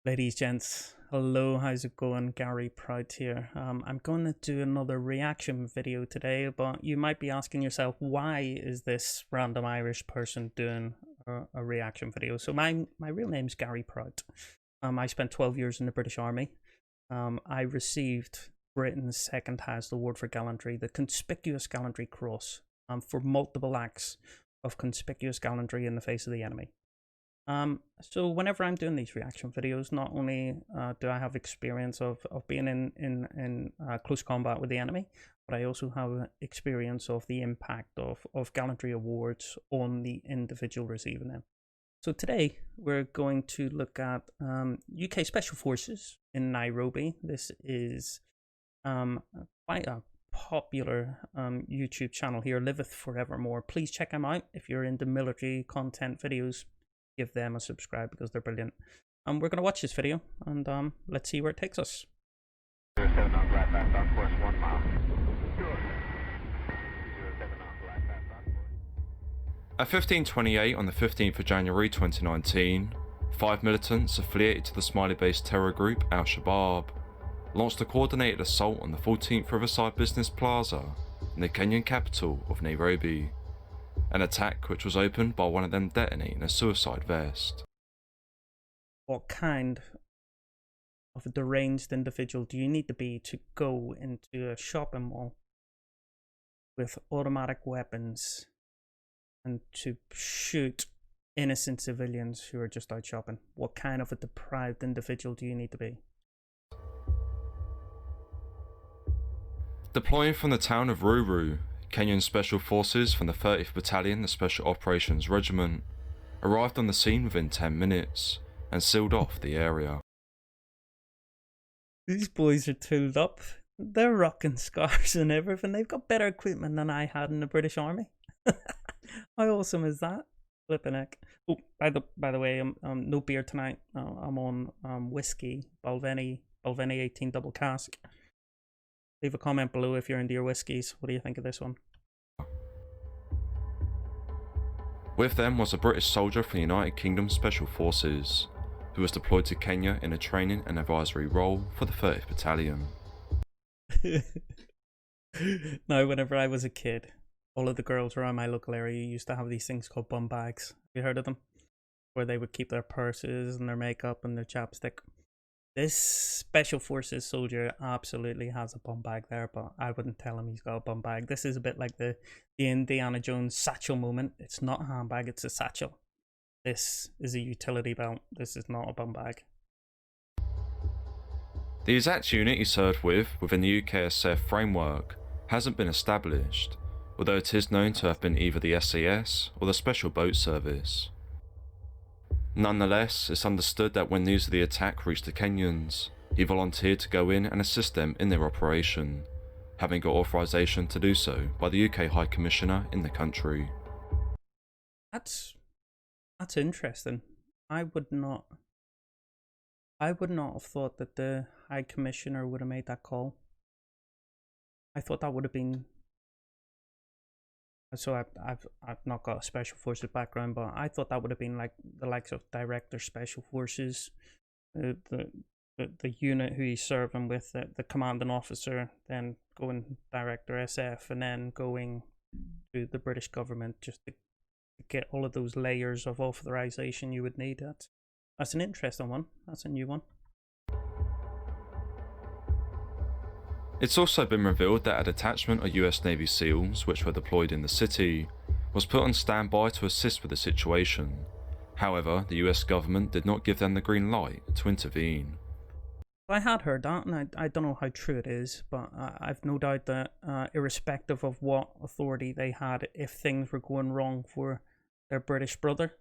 Ladies, gents, hello, how's it going? Gary Proud here. I'm going to do another reaction video today, but you might be asking yourself, why is this random Irish person doing a reaction video? So my real name's Gary Proud. I spent 12 years in the British Army. I received Britain's second highest award for gallantry, the Conspicuous Gallantry Cross, for multiple acts of conspicuous gallantry in the face of the enemy. So whenever I'm doing these reaction videos, not only do I have experience of being in close combat with the enemy, but I also have experience of the impact of gallantry awards on the individual receiving them. So today we're going to look at UK Special Forces in Nairobi. This is quite a popular YouTube channel here, Liveth Forevermore. Please check them out if you're into military content videos. Give them a subscribe because they're brilliant. We're going to watch this video and let's see where it takes us. 07 on right back on course 1 mile. At 15:28 on the 15th of January 2019, 5 militants affiliated to the Somali-based terror group Al-Shabaab launched a coordinated assault on the 14th Riverside Business Plaza in the Kenyan capital of Nairobi. An attack which was opened by one of them detonating a suicide vest. What kind of a deranged individual do you need to be to go into a shopping mall with automatic weapons and to shoot innocent civilians who are just out shopping? What kind of a deprived individual do you need to be? Deploying from the town of Ruru, Kenyan Special Forces from the 30th Battalion, the Special Operations Regiment, arrived on the scene within 10 minutes and sealed off the area. These boys are tooled up. They're rocking scars and everything. They've got better equipment than I had in the British Army. How awesome is that? Flipping heck. Oh, by the way, I'm no beer tonight. I'm on whiskey, Balvenie 18 double cask. Leave a comment below if you're into your whiskies. What do you think of this one? With them was a British soldier from the United Kingdom Special Forces, who was deployed to Kenya in a training and advisory role for the 30th Battalion. Now, whenever I was a kid, all of the girls around my local area used to have these things called bum bags. Have you heard of them? Where they would keep their purses and their makeup and their chapstick. This Special Forces soldier absolutely has a bum bag there, but I wouldn't tell him he's got a bum bag. This is a bit like the Indiana Jones satchel moment. It's not a handbag, it's a satchel. This is a utility belt. This is not a bum bag. The exact unit he served with within the UKSF framework hasn't been established, although it is known to have been either the SAS or the Special Boat Service. Nonetheless, it's understood that when news of the attack reached the Kenyans, he volunteered to go in and assist them in their operation, having got authorization to do so by the UK High Commissioner in the country. That's interesting. I would not have thought that the High Commissioner would have made that call. I thought that would have been. So I've not got a Special Forces background, but I thought that would have been like the likes of Director Special Forces, the unit who he's serving with, the commanding officer, then going Director SF, and then going to the British government just to get all of those layers of authorization you would need. That's an interesting one. That's a new one. It's also been revealed that a detachment of US Navy SEALs, which were deployed in the city, was put on standby to assist with the situation. However, the US government did not give them the green light to intervene. I had heard that, and I don't know how true it is, but I've no doubt that irrespective of what authority they had, if things were going wrong for their British brother,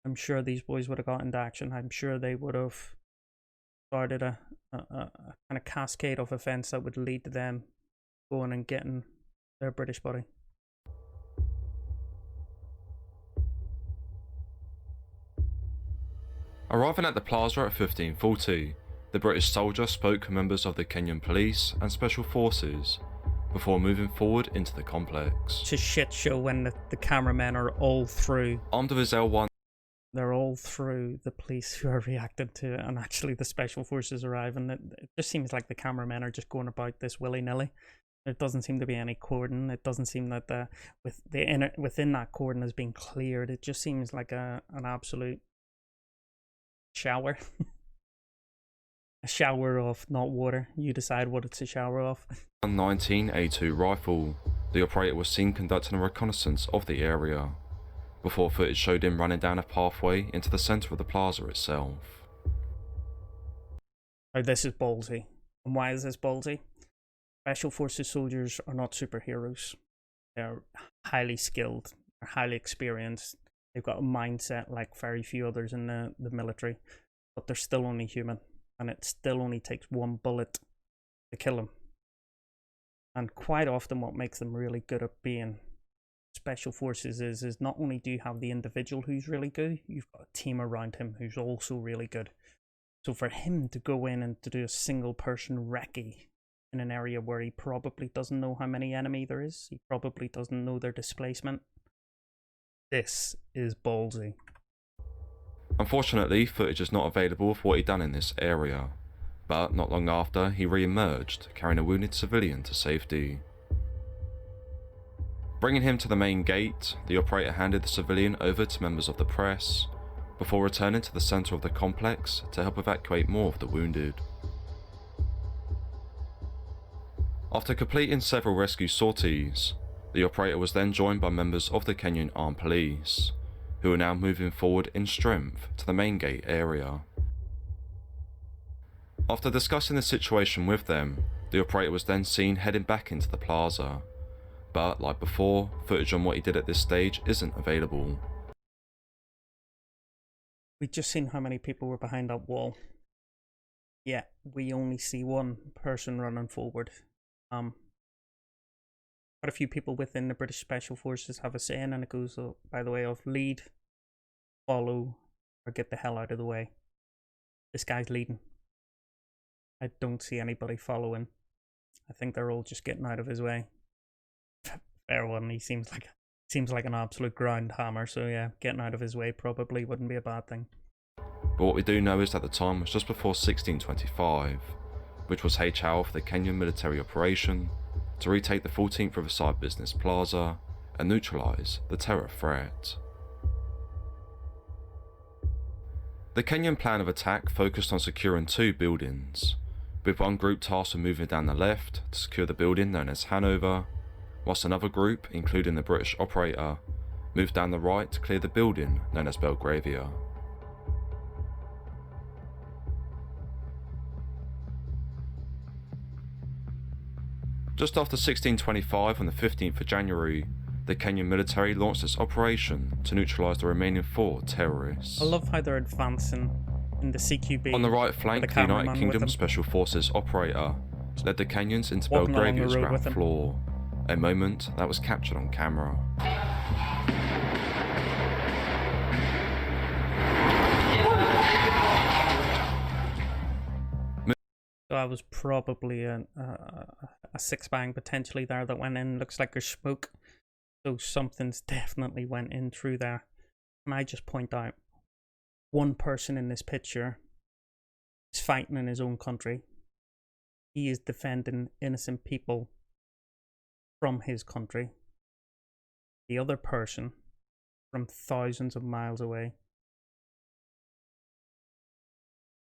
I'm sure these boys would have got into action. I'm sure they would have started a kind of cascade of events that would lead to them going and getting their British buddy. Arriving at the plaza at 15:40, the British soldier spoke with members of the Kenyan police and Special Forces before moving forward into the complex. It's a shit show when the cameramen are all through. Armed with his L1 they're all through the police who are reacting to it, and actually the special forces arrive, and it just seems like the cameramen are just going about this willy-nilly. There doesn't seem to be any cordon. It doesn't seem that within that cordon is being cleared. It just seems like an absolute shower. A shower of not water. You decide what it's a shower of. 19A2 rifle. The operator was seen conducting a reconnaissance of the area, before footage showed him running down a pathway into the centre of the plaza itself. Oh, this is ballsy. And why is this ballsy? Special Forces soldiers are not superheroes. They're highly skilled, they're highly experienced. They've got a mindset like very few others in the military, but they're still only human, and it still only takes one bullet to kill them. And quite often what makes them really good at being Special Forces is not only do you have the individual who's really good, you've got a team around him who's also really good. So for him to go in and to do a single person recce in an area where he probably doesn't know how many enemy there is, he probably doesn't know their displacement, this is ballsy. Unfortunately, footage is not available of what he'd done in this area, but not long after he re-emerged, carrying a wounded civilian to safety. Bringing him to the main gate, the operator handed the civilian over to members of the press, before returning to the centre of the complex to help evacuate more of the wounded. After completing several rescue sorties, the operator was then joined by members of the Kenyan Armed Police, who are now moving forward in strength to the main gate area. After discussing the situation with them, the operator was then seen heading back into the plaza, but like before, footage on what he did at this stage isn't available. We've just seen how many people were behind that wall. Yeah, we only see one person running forward. Quite a few people within the British Special Forces have a saying, and it goes by the way of lead, follow, or get the hell out of the way. This guy's leading. I don't see anybody following. I think they're all just getting out of his way. Fair one, he seems like an absolute ground hammer, so yeah, getting out of his way probably wouldn't be a bad thing. But what we do know is that the time was just before 1625, which was H hour for the Kenyan military operation to retake the 14th Riverside Business Plaza and neutralise the terror threat. The Kenyan plan of attack focused on securing two buildings, with one group tasked with moving down the left to secure the building known as Hanover, whilst another group, including the British operator, moved down the right to clear the building known as Belgravia. Just after 1625 on the 15th of January, the Kenyan military launched its operation to neutralise the remaining 4 terrorists. I love how they're advancing in the CQB. On the right flank, the United Kingdom Special Forces operator led the Kenyans into Belgravia's ground floor, a moment that was captured on camera. So I was probably a six-bang potentially there that went in. Looks like there's smoke, so something's definitely went in through there. Can I just point out, one person in this picture is fighting in his own country. He is defending innocent people from his country. The other person, from thousands of miles away,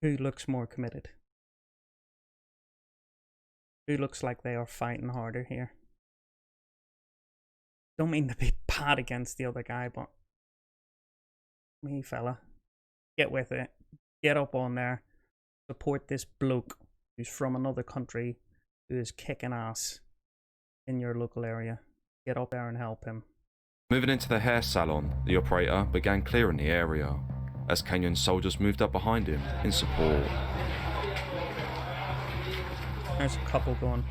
who looks more committed? Who looks like they are fighting harder here? Don't mean to be bad against the other guy, but me fella, get with it. Get up on there. Support this bloke who's from another country, who is kicking ass in your local area. Get up there and help him. Moving into the hair salon, the operator began clearing the area, as Kenyan soldiers moved up behind him in support. There's a couple going.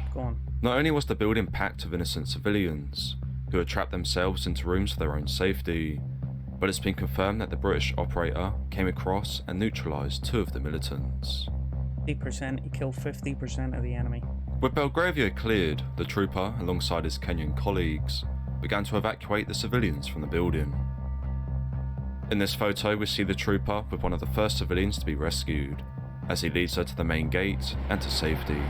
Not only was the building packed with innocent civilians, who had trapped themselves into rooms for their own safety, but it's been confirmed that the British operator came across and neutralised 2 of the militants. 50%, he killed 50% of the enemy. With Belgravia cleared, the trooper, alongside his Kenyan colleagues, began to evacuate the civilians from the building. In this photo, we see the trooper with one of the first civilians to be rescued, as he leads her to the main gate and to safety.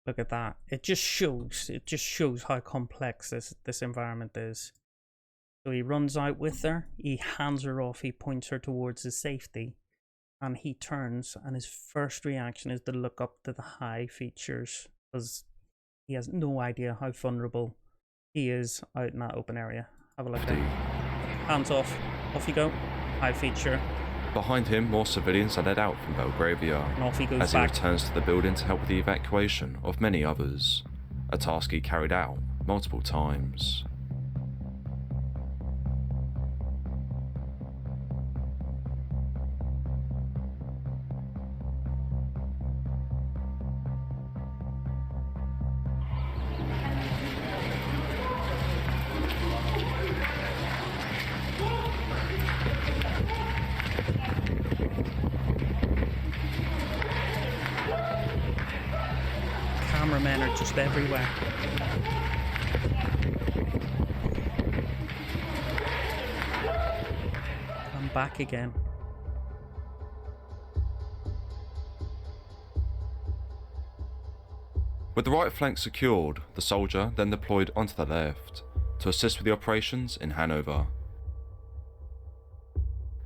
Look at that. It just shows how complex this environment is. So he runs out with her, he hands her off, he points her towards his safety, and he turns, and his first reaction is to look up to the high features, because he has no idea how vulnerable he is out in that open area. Have a look there. Hands off you go. High feature. Behind him, more civilians are led out from Belgravia, And off he goes as back. he returns to the building to help with the evacuation of many others, a task he carried out multiple times. Cameramen are just everywhere. I'm back again. With the right flank secured, the soldier then deployed onto the left to assist with the operations in Hanover.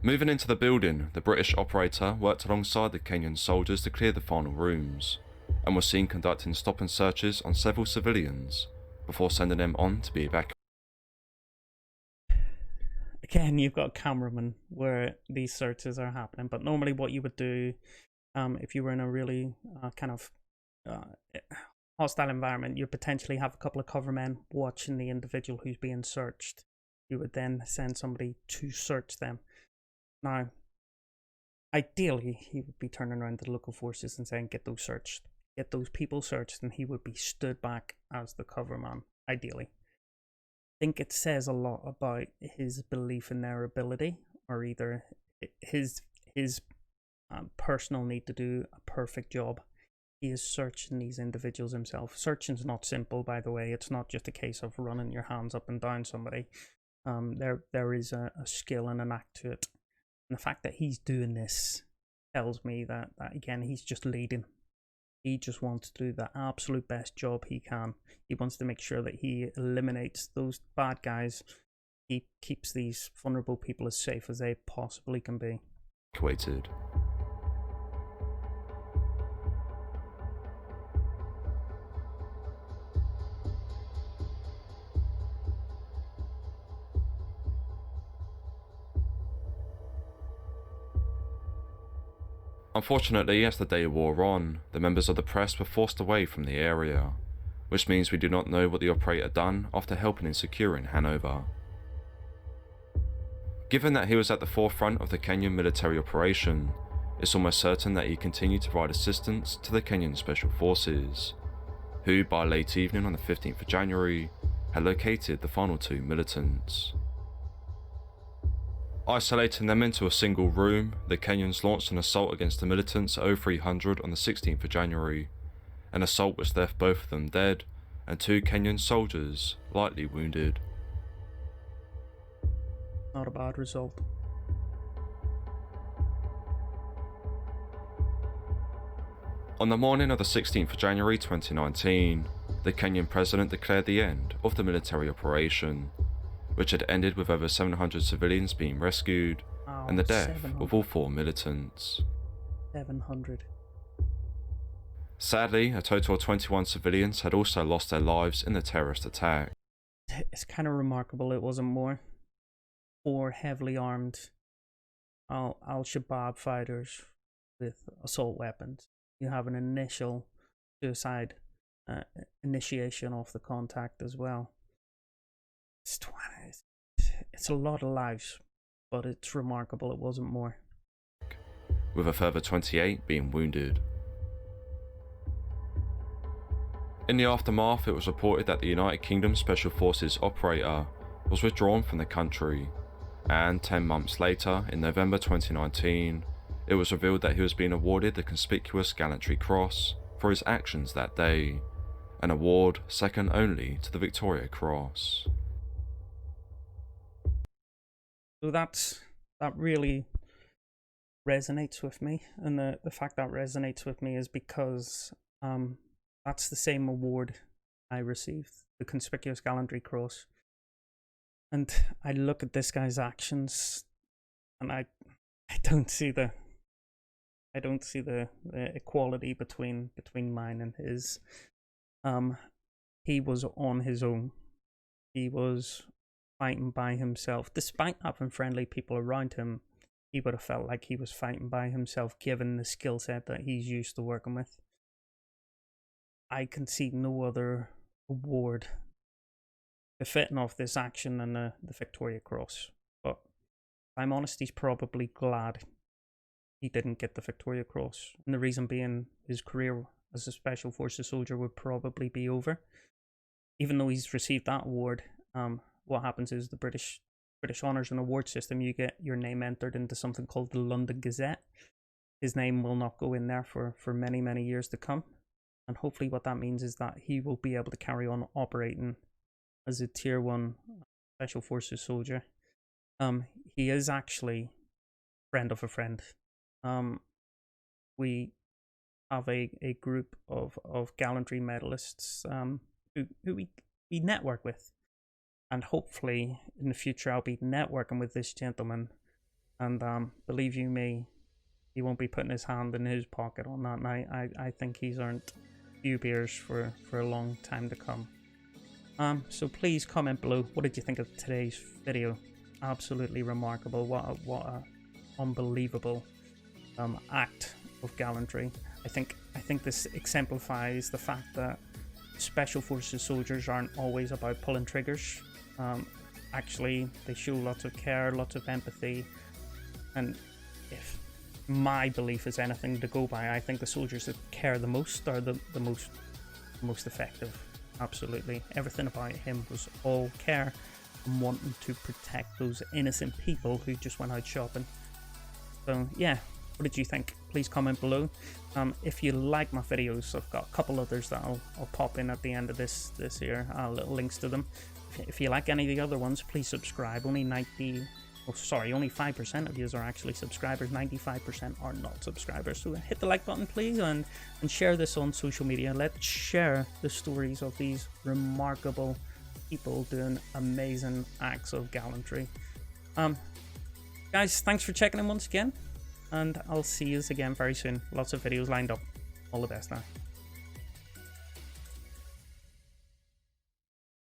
Moving into the building, the British operator worked alongside the Kenyan soldiers to clear the final rooms, and was seen conducting stop and searches on several civilians before sending them on to be evacuated. Again, you've got cameramen where these searches are happening, but normally what you would do if you were in a really hostile environment, you potentially have a couple of covermen watching the individual who's being searched. You would then send somebody to search them. Now, ideally, he would be turning around to the local forces and saying, get those searched. Get those people searched, and he would be stood back as the coverman, ideally. I think it says a lot about his belief in their ability, or either his personal need to do a perfect job. He is searching these individuals himself. Searching's not simple, by the way. It's not just a case of running your hands up and down somebody. There is a skill and an act to it. And the fact that he's doing this tells me that again, he's just leading. He just wants to do the absolute best job he can. He wants to make sure that he eliminates those bad guys. He keeps these vulnerable people as safe as they possibly can be. Unfortunately, as the day wore on, the members of the press were forced away from the area, which means we do not know what the operator done after helping in securing Hanover. Given that he was at the forefront of the Kenyan military operation, it's almost certain that he continued to provide assistance to the Kenyan Special Forces, who by late evening on the 15th of January had located the final two militants. Isolating them into a single room, the Kenyans launched an assault against the militants at 0300 on the 16th of January, an assault which left both of them dead and two Kenyan soldiers lightly wounded. Not a bad result. On the morning of the 16th of January 2019, the Kenyan president declared the end of the military operation, which had ended with over 700 civilians being rescued and the death of all four militants. 700. Sadly, a total of 21 civilians had also lost their lives in the terrorist attack. It's kind of remarkable it wasn't more. 4 heavily armed Al-Shabaab fighters with assault weapons. You have an initial suicide initiation off the contact as well. It's a lot of lives, but it's remarkable it wasn't more. With a further 28 being wounded. In the aftermath, it was reported that the United Kingdom Special Forces operator was withdrawn from the country, and 10 months later, in November 2019, it was revealed that he was being awarded the conspicuous Gallantry Cross for his actions that day, an award second only to the Victoria Cross. So that really resonates with me, and the fact that resonates with me is because that's the same award I received, the Conspicuous Gallantry Cross. And I look at this guy's actions, and I don't see the equality between mine and his. He was on his own. He was fighting by himself, despite having friendly people around him. He would have felt like he was fighting by himself, given the skill set that he's used to working with. I can see no other award befitting of this action than the Victoria Cross. But if I'm honest, he's probably glad he didn't get the Victoria Cross. And the reason being, his career as a Special Forces soldier would probably be over. Even though he's received that award, what happens is the British Honours and Award System, you get your name entered into something called the London Gazette. His name will not go in there for many, many years to come. And hopefully what that means is that he will be able to carry on operating as a Tier 1 Special Forces soldier. He is actually a friend of a friend. We have a group of gallantry medalists who we network with. And hopefully in the future I'll be networking with this gentleman. And believe you me, he won't be putting his hand in his pocket on that night. I think he's earned a few beers for a long time to come. So please comment below. What did you think of today's video? Absolutely remarkable. What a unbelievable act of gallantry. I think this exemplifies the fact that Special Forces soldiers aren't always about pulling triggers. Actually, they show lots of care, lots of empathy, and if my belief is anything to go by, I think the soldiers that care the most are the most effective. Absolutely, everything about him was all care and wanting to protect those innocent people who just went out shopping. So yeah, what did you think? Please comment below. If you like my videos, I've got a couple others that I'll pop in at the end of this here, little links to them. If you like any of the other ones, please subscribe. Only 5% of you are actually subscribers. 95% are not subscribers. So hit the like button, please, and share this on social media. Let's share the stories of these remarkable people doing amazing acts of gallantry. Guys, thanks for checking in once again, and I'll see you again very soon. Lots of videos lined up. All the best now.